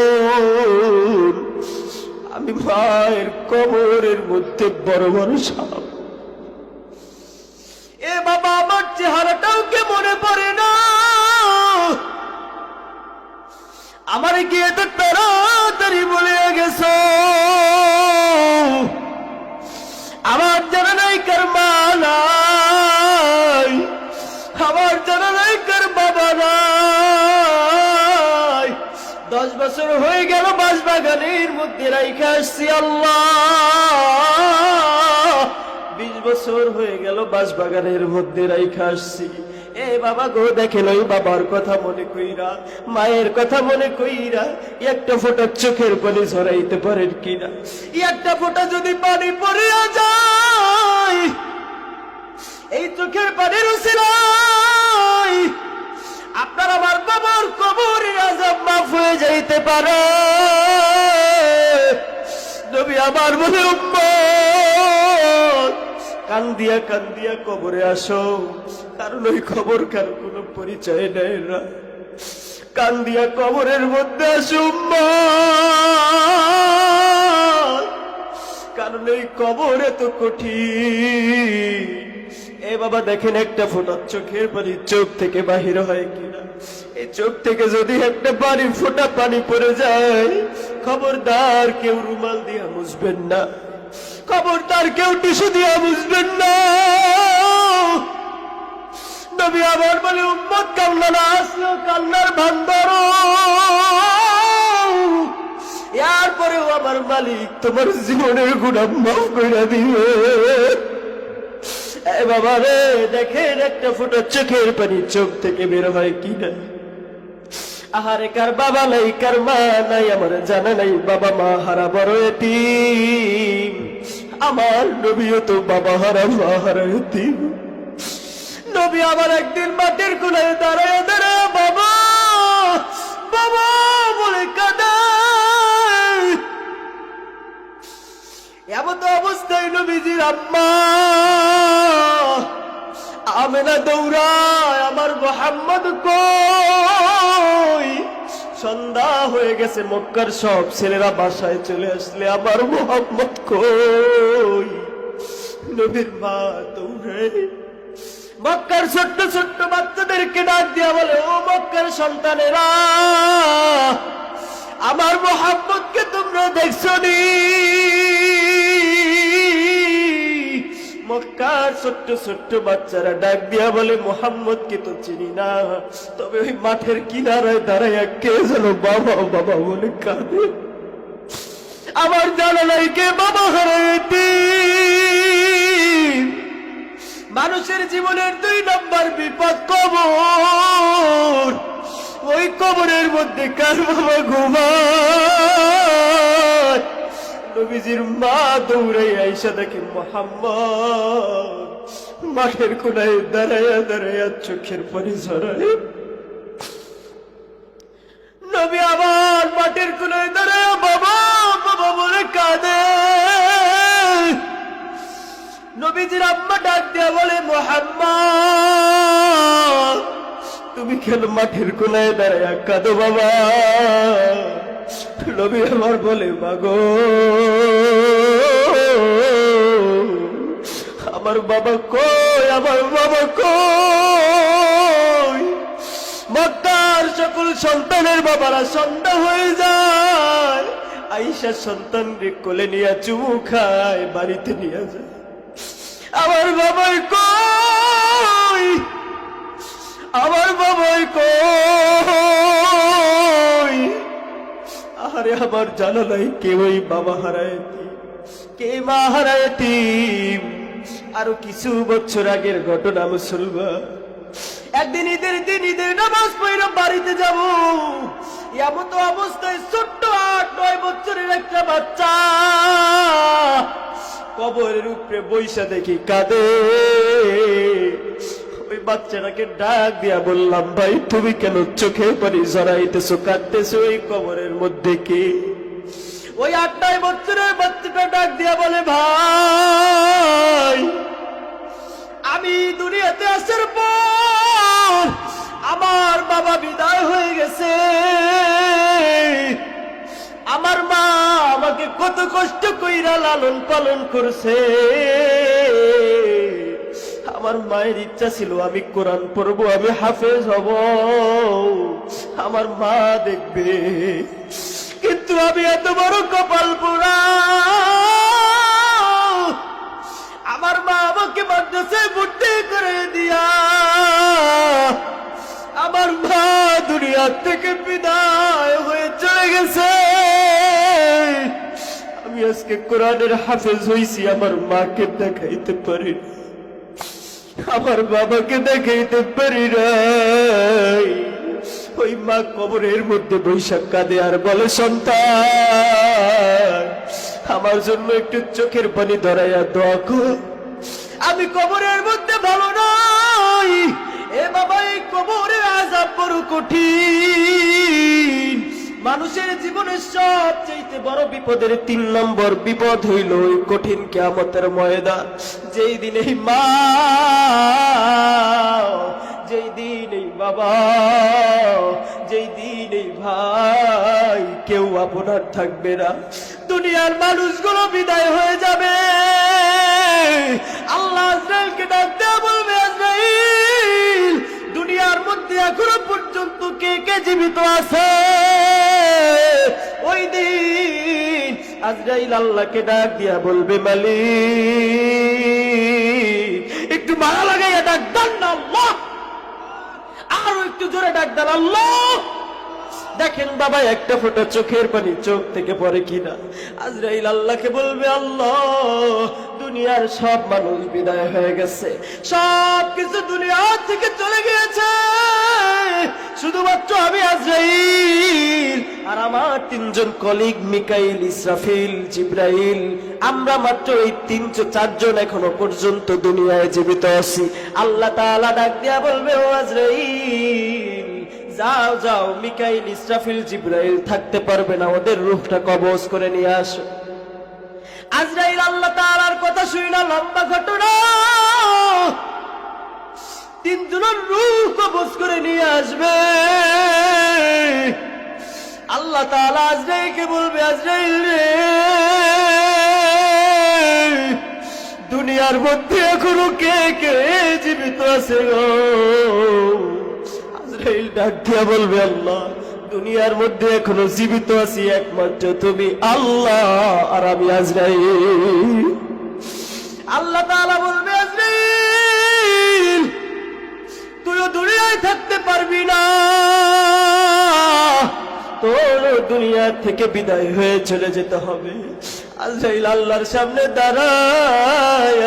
আমি মায়ের কবরের মধ্যে বড় বড় সাপ। এ বাবা, আমার চেহারাটাও কে মনে পড়ে না, আমার কি এত তাড়াতাড়ি বলে গেছো। আমার জানা নাই কার মা নাই, আমার জানা নাই কার বাবা নাই। 10 বছর হয়ে গেল বাঁশবাগানের মধ্যে রাইখা আসছি আল্লাহ, 20 বছর হয়ে গেল বাঁশবাগানের মধ্যে রাইখা আসছি। এ বাবা গো, দেখেন ওই বাবার কথা মনে কইরা, মায়ের কথা মনে কইরা একটা ফোঁটা চোখের পানি ঝরাইতে পারেন কিনা? একটা ফোঁটা যদি পানি পড়িয়া যায়, এই চোখের পানির উসিলায় আপনার আমার বাবার কবরের আযাব মাফ হয়ে যাইতে পারে। নবী আমার বলে, উম্মত কান্দিয়া কান্দিয়া কবরে আসো, কারণ ওই খবর কারো কোনো পরিচয় নেয় না। কান্দিয়া কবরের মধ্যে আসো উম্মত, কারণ এই কবর এত কঠিন। এ বাবা দেখেন, একটা ফোঁটা চোখের পানি চোখ থেকে বাহির হয় কিনা? এই চোখ থেকে যদি একটা ফোঁটা পানি পড়ে যায়, খবরদার কেউ রুমাল দিয়া মুছবেন না, খবরদার কেউ টিস্যু দিয়া মুছবেন না। নবী আমার বলে, উম্মত কান্না না আসলেও কান্নার ভান ধরো, এরপরেও আমার মালিক তোমার জীবনের গুনাহ মাফ করে দিবে। এ বাবা রে, দেখেন একটা ফোঁটা চোখের পানি চোখ থেকে বের হয় কিনা? আহারে কার বাবা নাই, কার মা নাই, আমার জানা নাই, বাবা মা হারা বড় এতিম। আমার নবীও তো বাবা হারা মা হারা এতিম। নবী আমার একদিন মাটির কোনায় দাঁড়ায় দাঁড়ায় বাবা বাবা বলে কাঁদে। এমন অবস্থায় নবীজির আম্মা আমেনা দৌড়ায়, আমার মুহাম্মদ কই? সন্ধ্যা হয়ে গেছে, মক্কার সব ছেলেরা বাসায় চলে আসলে আমার মুহাম্মদ কই? নবীর মা দৌড়ে মক্কার ছোট্ট ছোট্ট বাচ্চাদেরকে ডাক দিয়া বলে, ও মক্কার সন্তানেরা, আমার মুহাম্মদকে তোমরা দেখছো নি? মক্কার ছোট্ট ছোট্ট বাচ্চারা ডাক দিয়া বলে, মুহাম্মদকে তো চিনি না, তবে ওই মাঠের কিনারায় দাঁড়াইয়া কে যেন বাবা বাবা বলে কাঁদে। আমার জানা নাই কে বাবা হারাইতি। মানুষের জীবনের 2 নম্বর বিপদ কবর। ওই কবরের মধ্যে কার বাবা ঘুমায়? নবীজির মা দৌড়ে আইসা দেখে মুহাম্মদ মাঠের কোনায় দাঁড়াইয়া দাঁড়াইয়া চোখের পানি ঝরায়। নবী আবার মাঠের কোনায় দাঁড়াইয়া বাবা বাবা বলে কাঁদে। নবীজির আম্মা ডাক দিয়া বলে, মুহাম্মদ তুমি কেন মাঠের কোনায় দাঁড়াইয়া কাঁদো বাবা? নবী আমার বলে, মাগো আমার বাবা কই, আমার বাবা কই? মক্কার সকল সন্তানের বাবারা সন্ধ্যা হয়ে যায়, আয়েশা সন্তানকে কোলে নিয়ে চুমু খায়, বাড়িতে নিয়ে যায়। আমার বাবাই কই, আমার বাবাই কই? আরে আমার জানা নাই কে ওই বাবা হারায়তি, কে মা হারায়তি। আরো কিছু বছর আগের ঘটনা মুসলমান। একদিন ঈদের দিন, ঈদের নামাজ পড়ে বাড়িতে যাব, এমন তো অবস্থায় ছোট্ট 8-9 বছরের একটা বাচ্চা কবরের উপরে বইসা দেখি কাঁদে। ওই বাচ্চাটাকে ডাক দিয়া বললাম, ভাই তুমি কেন চোখে পানি ঝরাইতেছো, কাঁদতেছো? ওই কবরের মধ্যে কি? ওই 8-9 বছরের বাচ্চাটা ডাক দিয়া বলে, ভাই আমি দুনিয়াতে আসার পর আমার বাবা বিদায় হয়ে গেছে, আমার মা আমাকে কত কষ্ট কইরা লালন পালন করছে। আমার মায়ের ইচ্ছা ছিল আমি কোরআন পড়বো, আমি হাফেজ হব, আমার মা দেখবে, কিন্তু আমি এত বড় কপাল পোড়া, মাদ্রাসায় ভর্তি করে দিয়া আমার মা দুনিয়া থেকে বিদায় হয়ে চলে গেছে। আমি আজকে কোরআনের হাফেজ হইছি, আমার মাকে দেখাইতে পারি না, আমার বাবাকে দেখাইতে পারি নাই। ওই মা কবরের মধ্যে বৈশাখ কাঁদে আর বলে, সন্তান আমার জন্য একটু চোখের পানি ধরাইয়া দোয়া কর, আমি কবরের মধ্যে ভালো নাই। এ বাবা, এই কবরের আযাব বড় কঠিন। মানুষের জীবনে সবচেয়ে বড় বিপদের 3 নম্বর বিপদ হইল ওই কঠিন কিয়ামতের ময়দান। যেই দিন এই মা, যেই দিন এই বাবা, যেই দিন এই ভাই কেউ আপনার থাকবে না, দুনিয়ার মানুষগুলো বিদায় হয়ে যাবে। আল্লাহ আজরাইলকে ডাক দেয়া বলবে, আজরাইল দুনিয়ার মধ্যে এখনো পর্যন্ত কে কে জীবিত আছে? ওই দিন আজরাইল আল্লাহকে ডাক দিয়া বলবে, মালিক একটু মারা লাগাইয়া ডাক দেন না আল্লাহ, আরো একটু জোরে ডাক দেন আল্লাহ। দেখেন বাবা, একটা ফোঁটা চোখের পানি চোখ থেকে পড়ে কিনা। আজরাইল আল্লাহকে বলবে, আল্লাহ দুনিয়ার সব মানুষ বিদায় হয়ে গেছে, সব কিছু দুনিয়া থেকে চলে গিয়েছে, শুধুমাত্র আমি আজরাইল আর আমার 3 জন কলিগ মিকাইল, ইসরাফিল, জিব্রাইল, আমরা মাত্র এই 3-4 জন এখনো পর্যন্ত দুনিয়ায় জীবিত আছি। আল্লাহ তাআলা ডাক দিয়া বলবে, ও আজরাইল যাও যাও, মিকাইল, ইসরাফিল, জিব্রাইল থাকতে পারবে না, ওদের রূহটা কবজ করে নিয়ে আসো। আজরাইল আল্লাহ তাআলার কথা শুই না, লম্বা ঘটনা, 3 জনের রূহ কবজ করে নিয়ে আসবে। আল্লাহ তাআলা আজরাইলকে বলবে, আজরাইল রে, দুনিয়ার মধ্যে এখনো কে কে জীবিত আছে গো? আজরাইল ডাক দিয়া বলবে, আল্লাহ দুনিয়ার মধ্যে এখনো জীবিত আছি একমাত্র তুমি আল্লাহ আর আমি আজরাইল। আল্লাহ তাআলা বলবে, আজরাইল তুইও দুনিয়ায় থাকতে পারবি না, তোর দুনিয়া থেকে বিদায় হয়ে চলে যেতে হবে। আজরাইল আল্লাহর সামনে দাঁড়ায়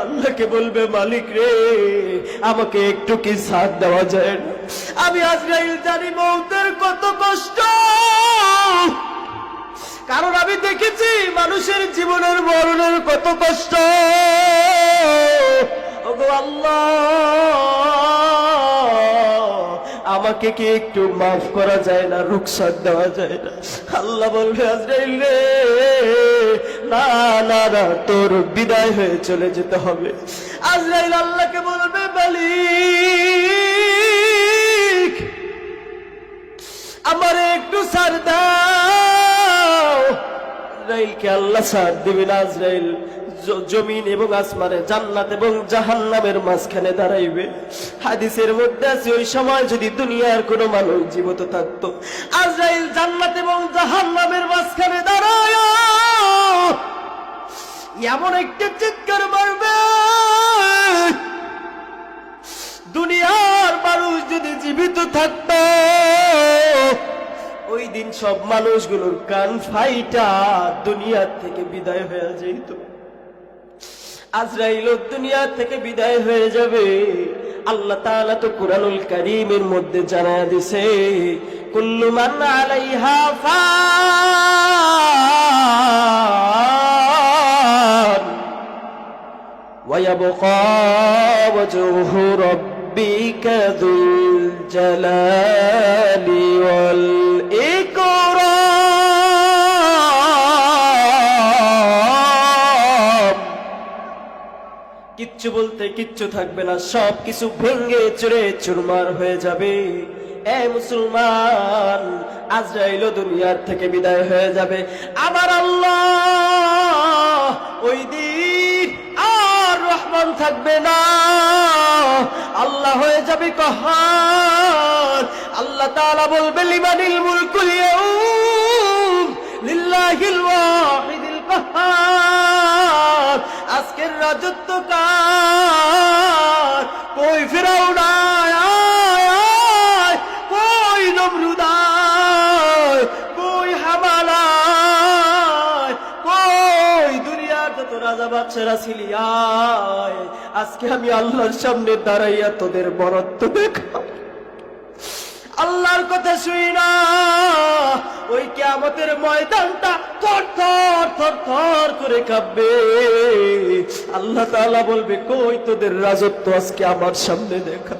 আল্লাহকে বলবে, মালিক রে, আমাকে একটু কি সাথ দেওয়া যায় না? আমি আজরাইল জানি মওতের কত কষ্ট, কারণ আমি দেখেছি মানুষের জীবনের মরণের কত কষ্ট। ওগো আল্লাহ, আমাকে কি একটু মাফ করা যায় না, রুখসাত দেওয়া যায় না? আল্লাহ বলবে, আজরাইল রে, না না না, তোর বিদায় হয়ে চলে যেতে হবে। আজরাইল আল্লাহকে বলবে, মালিক আমারে একটু ছাড় দাও। আজরাইলকে আল্লাহ ছাড় দিবে না। আজরাইল জমিন এবং আসমানে, জান্নাত এবং জাহান্নামের মাঝখানে দাঁড়াইবে। হাদিসের মধ্যে আছে, ওই সময় যদি দুনিয়ার কোনো মানুষ জীবিত থাকতো, আজরাইল জান্নাত এবং জাহান্নামের মাঝখানে দাঁড়ায় এমন একটা চিৎকার মারবে, দুনিয়ার মানুষ যদি জীবিত থাকতো ওই দিন সব মানুষগুলোর কান ফাইটা দুনিয়া থেকে বিদায় হয়ে যেত। আজরাইল দুনিয়া থেকে বিদায় হয়ে যাবে। আল্লাহ তাআলা তো কুরআনুল কারীমের মধ্যে জানায়া দিয়েছে, কুল্লু মান আলাইহা ফান ওয়া ইয়াবকা ওয়াজহু রাব্বিকা যুল জালালি ওয়াল ইকরাম। কিচ্ছু বলতে কিচ্ছু থাকবে না, সব কিছু ভেঙে চুরে চুরমার হয়ে যাবে। এ মুসলমান, আজরাইল দুনিয়ার থেকে বিদায় হয়ে যাবে। আমার আল্লাহ ওই দিন আর রহমান থাকবে না, আল্লাহ হয়ে যাবে কাহার। আল্লাহ তাআলা বলবে, লিমানিল মুলকুল ইয়াউম লিল্লাহিল ওয়াহিদিল কাহার। আজকের রাজত্ব কার? কই ফিরাউন আয় আয় আয়, কই নমরুদ আয়, কই হামান আয়, কই দুনিয়ার যত রাজা বাদশারা ছিলি আয়। আজকে আমি আল্লাহর সামনে দাঁড়াইয়া তোদের বরত্ব দেখা, আল্লাহর কথা শুই না। ওই কিয়ামতের ময়দানটা থর থর থর থর করে কাঁপবে। আল্লাহ তাআলা বলবে, কই তোদের রাজত্ব আজকে আমার সামনে দেখা।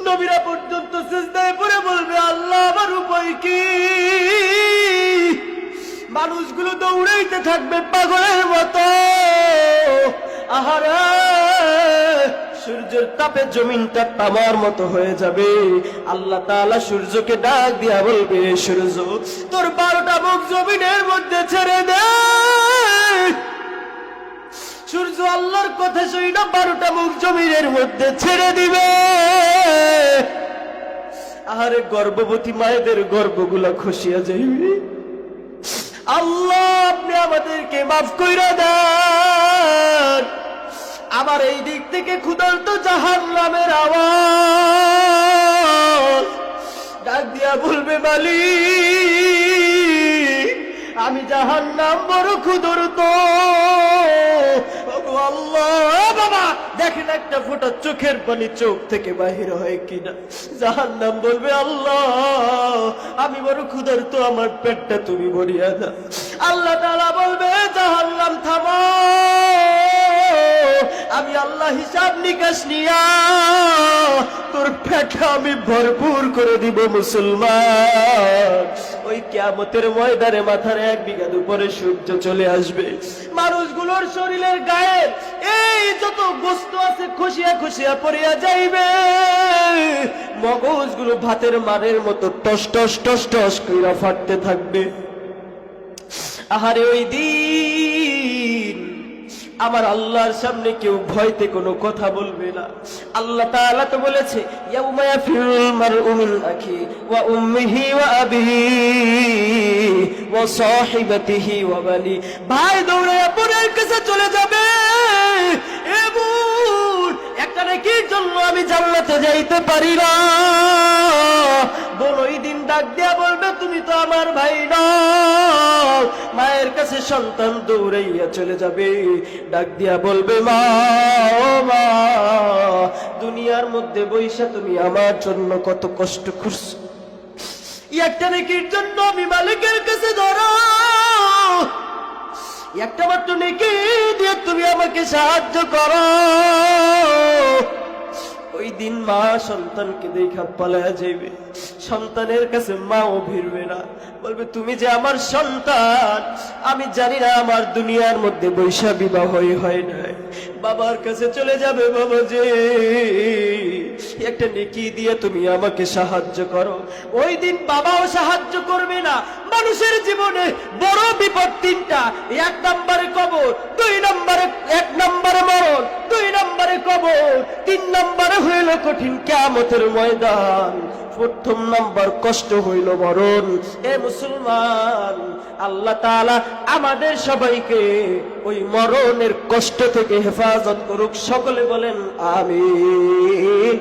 নবীরা পর্যন্ত সিজদায় পড়ে বলবে, আল্লাহ আমার উপায় কি? মানুষগুলো দৌড়াইতে থাকবে পাগলের মতো। আহারে, সূর্যের তাপে জমিনটা তামার মতো হয়ে যাবে। আল্লাহ তাআলা সূর্যকে ডাক দিয়া বলবে, সূর্য তোর 12টা মুখ জমিনের মধ্যে ছেড়ে দে। সূর্য আল্লাহর কথা শুই না 12টা মুখ জমিনের মধ্যে ছেড়ে দিবে। আহারে, গর্ভবতী মায়েদের গর্ভগুলা খসিয়া যাইবে। আল্লাহ আপনি আমাদেরকে মাফ কইরা দেন। আমার এই দিক থেকে ক্ষুধার্ত জাহান্নামের আওয়াজ ডাক দিয়া বলবে, মালিক আমি জাহান্নাম বড় ক্ষুধার্ত। ওগো আল্লাহ, বাবা দেখেন একটা ফোঁটা চোখের পানি চোখ থেকে বাহির হয় কিনা। জাহান্নাম বলবে, আল্লাহ আমি বড় ক্ষুধার্ত, আমার পেটটা তুমি ভরিয়া দাও। আল্লাহ তাআলা বলবে, জাহান্নাম থামো, আমি আল্লাহ হিসাব নিকাশ নিয়া তোর পেটটা আমি ভরপুর করে দিব। মুসলমান, ওই কিয়ামতের ময়দানে মাথার 1 বিঘা উপরে সূর্য চলে আসবে। মানুষগুলোর শরীরের গায়ে এই যত গোস্ত আছে খসিয়া খসিয়া পড়িয়া যাইবে। মগজগুলো ভাতের মারের মতো টস টস টস টস কইরা ফাটতে থাকবে। আহারে, ওই দিন আমার আল্লাহর সামনে কেউ ভয়তে কোনো কথা বলবে না। আল্লাহ তাআলা তো বলেছে, ইয়াউমা ইয়াফিরুল মারউ মিন আখি ওয়া উম্মিহি ওয়া আবিহি ওয়া সাহিবাতিহি ওয়া বানি। ভাই দৌড়ায়া বোনের কাছে চলে যাবে। এ বোন, একটা নেকির জন্য আমি জান্নাতে যাইতে পারি না। বোন ওই দিন ডাক দিয়া বলবে, তুমি তো আমার ভাই না। মায়ের কাছে সন্তান দৌড়াইয়া চলে যাবে, ডাক দিয়া বলবে, মা ও মা, দুনিয়ার মধ্যে বইসা তুমি আমার জন্য কত কষ্ট করছো। একটা নেকির জন্য আমি মালিকের কাছে ধরো, একটা মাত্র নেকি দিয়ে তুমি আমাকে সাহায্য করো। ওই দিন মা সন্তানকে দেখা পালায়া যাইবে। সন্তানের কাছে মাও ভিড়বে না, বলবে, তুমি যে আমার সন্তান, আমি জানি না আমার দুনিয়ার মধ্যে বৈশা বিবাহ হয় নাই। বাবার কাছে চলে যাবে, বাবা যে একটা নেকি দিয়ে তুমি আমাকে সাহায্য করো। ওই দিন বাবাও সাহায্য করবে না। মানুষের জীবনে বড় বিপদ 3টা। 1 নম্বরে কবর, 2 নম্বরে 1 নম্বরে মরণ, 2 নম্বরে কবর, 3 নম্বরে হইল কঠিন কিয়ামতের ময়দান, প্রথম নম্বর কষ্ট হইল মরণ। এ মুসলমান, আল্লাহ তাআলা আমাদের সবাইকে ওই মরণের কষ্ট থেকে হেফাজত করুক। সকলে বলেন আমিন।